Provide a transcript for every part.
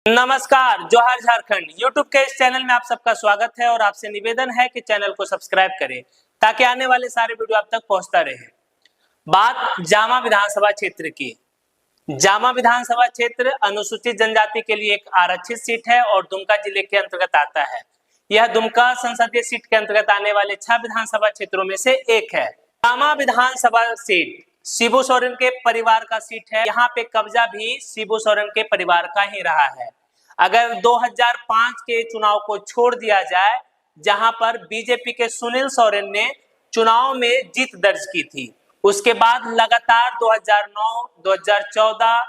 नमस्कार, जोहार झारखंड। YouTube के इस चैनल में आप सबका स्वागत है और आपसे निवेदन है कि चैनल को सब्सक्राइब करें ताकि आने वाले सारे वीडियो आप तक पहुंचता रहे। बात जामा विधानसभा क्षेत्र की। जामा विधानसभा क्षेत्र अनुसूचित जनजाति के लिए एक आरक्षित सीट है और दुमका जिले के अंतर्गत आता है। यह दुमका संसदीय सीट के अंतर्गत आने वाले 6 विधानसभा क्षेत्रों में से एक है। जामा विधानसभा सीट शिबू सोरेन के परिवार का सीट है। यहाँ पे कब्जा भी शिबू सोरेन के परिवार का ही रहा है। अगर 2005 के चुनाव को छोड़ दिया जाए, जहां पर बीजेपी के सुनील सोरेन ने चुनाव में जीत दर्ज की थी, उसके बाद लगातार 2009, 2014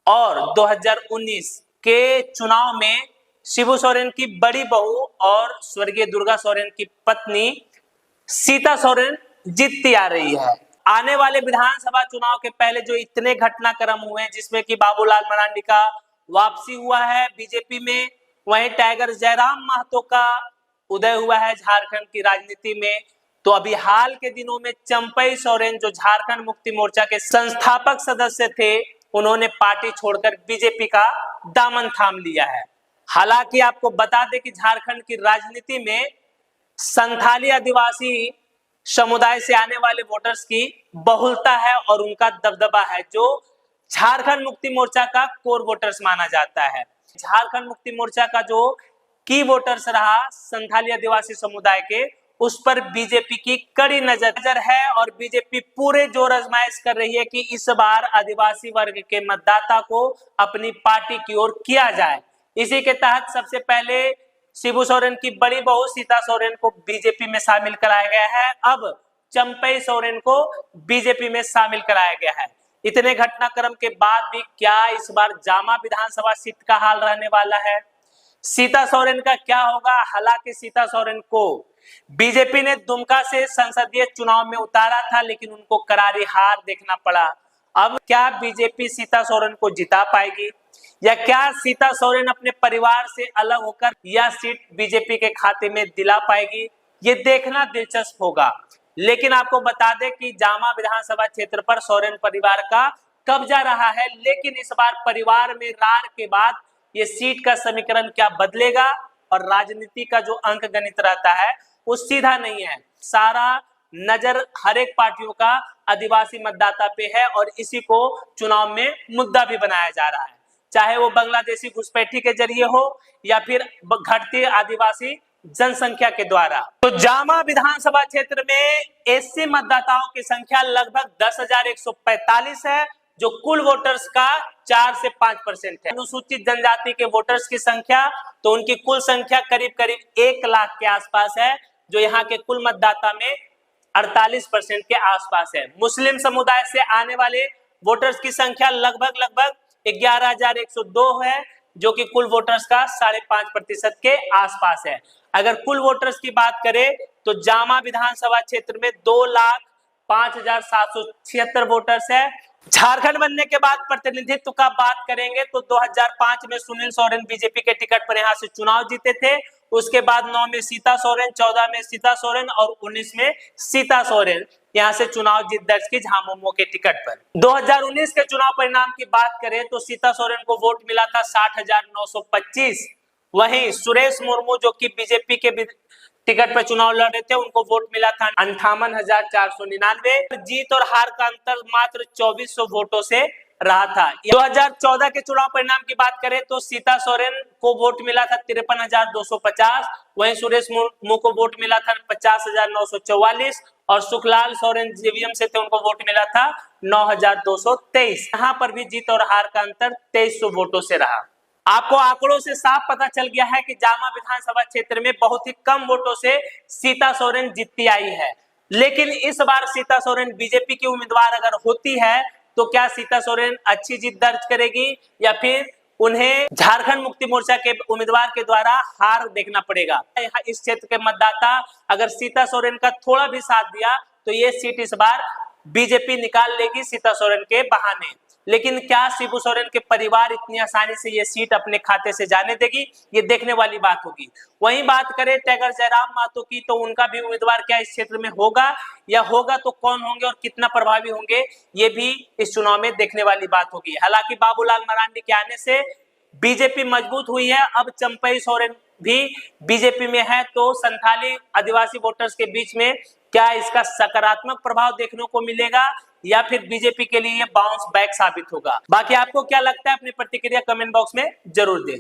और 2019 के चुनाव में शिबू सोरेन की बड़ी बहू और स्वर्गीय दुर्गा सोरेन की पत्नी सीता सोरेन जीतती आ रही है। आने वाले विधानसभा चुनाव के पहले जो इतने घटनाक्रम हुए जिसमें कि बाबूलाल मरांडी का वापसी हुआ है बीजेपी में, वहीं टाइगर जयराम महतो का उदय हुआ है झारखंड की राजनीति में, तो अभी हाल के दिनों में चंपई सोरेन जो झारखंड मुक्ति मोर्चा के संस्थापक सदस्य थे, उन्होंने पार्टी छोड़कर बीजेपी का दामन थाम लिया है। हालांकि आपको बता दें कि झारखंड की राजनीति में संथाली आदिवासी समुदाय से आने वाले वोटर्स की बहुलता है और उनका दबदबा है, जो झारखंड मुक्ति मोर्चा का कोर वोटर्स माना जाता है। झारखंड मुक्ति मोर्चा का जो की वोटर्स रहा संथाली आदिवासी समुदाय के, उस पर बीजेपी की कड़ी नजर है और बीजेपी पूरे जोर आजमाइश कर रही है कि इस बार आदिवासी वर्ग के मतदाता को अपनी पार्टी की ओर किया जाए। इसी के तहत सबसे पहले शिबू सोरेन की बड़ी बहू सीता सोरेन को बीजेपी में शामिल कराया गया है। अब चंपई सोरेन को बीजेपी में शामिल कराया गया है। इतने घटनाक्रम के बाद भी क्या इस बार जामा विधानसभा सीट का हाल रहने वाला है? सीता सोरेन का क्या होगा? हालांकि सीता सोरेन को बीजेपी ने दुमका से संसदीय चुनाव में उतारा था, लेकिन उनको करारी हार देखना पड़ा। अब क्या बीजेपी सीता सोरेन को जिता पाएगी या क्या सीता सोरेन अपने परिवार से अलग होकर यह सीट बीजेपी के खाते में दिला पाएगी? ये देखना दिलचस्प होगा। लेकिन आपको बता दें कि जामा विधानसभा क्षेत्र पर सोरेन परिवार का कब्जा रहा है, लेकिन इस बार परिवार में रार के बाद ये सीट का समीकरण क्या बदलेगा और राजनीति का जो अंक गणित रहता है वो सीधा नहीं है। सारा नजर हर एक पार्टियों का आदिवासी मतदाता पे है और इसी को चुनाव में मुद्दा भी बनाया जा रहा है, चाहे वो बांग्लादेशी घुसपैठी के जरिए हो या फिर घटती आदिवासी जनसंख्या के द्वारा। तो जामा विधानसभा क्षेत्र में एससी मतदाताओं की संख्या लगभग 10,145 है, जो कुल वोटर्स का 4 से 5% है। अनुसूचित जनजाति के वोटर्स की संख्या, तो उनकी कुल संख्या करीब करीब 1 लाख के आसपास है, जो यहाँ के कुल मतदाता में 48% के आसपास है। मुस्लिम समुदाय से आने वाले वोटर्स की संख्या लगभग 11,102 है, जो कि कुल वोटर्स का 5.5% के आसपास है। अगर कुल वोटर्स की बात करें तो जामा विधानसभा क्षेत्र में 2,05,776 वोटर्स है। झारखंड बनने के बाद प्रतिनिधित्व का बात करेंगे तो 2005 में सुनील सोरेन बीजेपी के टिकट पर यहाँ से चुनाव जीते थे। उसके बाद 9 में सीता सोरेन, 14 में सीता सोरेन और 19 में सीता सोरेन यहाँ से चुनाव जीत दर्ज की झामुमो के टिकट पर। 2019 के चुनाव परिणाम की बात करें तो सीता सोरेन को वोट मिला था 60,925। वहीं सुरेश मुर्मू जो कि बीजेपी के टिकट पर चुनाव लड़ रहे थे, उनको वोट मिला था 58,499। जीत और हार का अंतर मात्र 2400 वोटों से रहा था। 2014 के चुनाव परिणाम की बात करें तो सीता सोरेन को वोट मिला था 53,250। वहीं सुरेश मुर्मू को वोट मिला था 50,944 और सुखलाल सोरेन जेवीएम से थे, उनको वोट मिला था 9,223। यहाँ पर भी जीत और हार का अंतर 2300 वोटों से रहा। आपको आंकड़ों से साफ पता चल गया है कि जामा विधानसभा क्षेत्र में बहुत ही कम वोटों से सीता सोरेन जीतती आई है। लेकिन इस बार सीता सोरेन बीजेपी की उम्मीदवार अगर होती है तो क्या सीता सोरेन अच्छी जीत दर्ज करेगी या फिर उन्हें झारखंड मुक्ति मोर्चा के उम्मीदवार के द्वारा हार देखना पड़ेगा? इस क्षेत्र के मतदाता अगर सीता सोरेन का थोड़ा भी साथ दिया तो ये सीट इस बार बीजेपी निकाल लेगी सीता सोरेन के बहाने। लेकिन क्या शिबू सोरेन के परिवार इतनी आसानी से ये सीट अपने खाते से जाने देगी? ये देखने वाली बात होगी। वहीं बात करें टाइगर जयराम महतो की, तो उनका भी उम्मीदवार क्या इस क्षेत्र में होगा या होगा तो कौन होंगे और कितना प्रभावी होंगे, ये भी इस चुनाव में देखने वाली बात होगी। हालांकि बाबूलाल मरांडी के आने से बीजेपी मजबूत हुई है, अब चंपई सोरेन भी बीजेपी में है, तो संथाली आदिवासी वोटर्स के बीच में क्या इसका सकारात्मक प्रभाव देखने को मिलेगा या फिर बीजेपी के लिए बाउंस बैक साबित होगा? बाकी आपको क्या लगता है अपनी प्रतिक्रिया कमेंट बॉक्स में जरूर दें।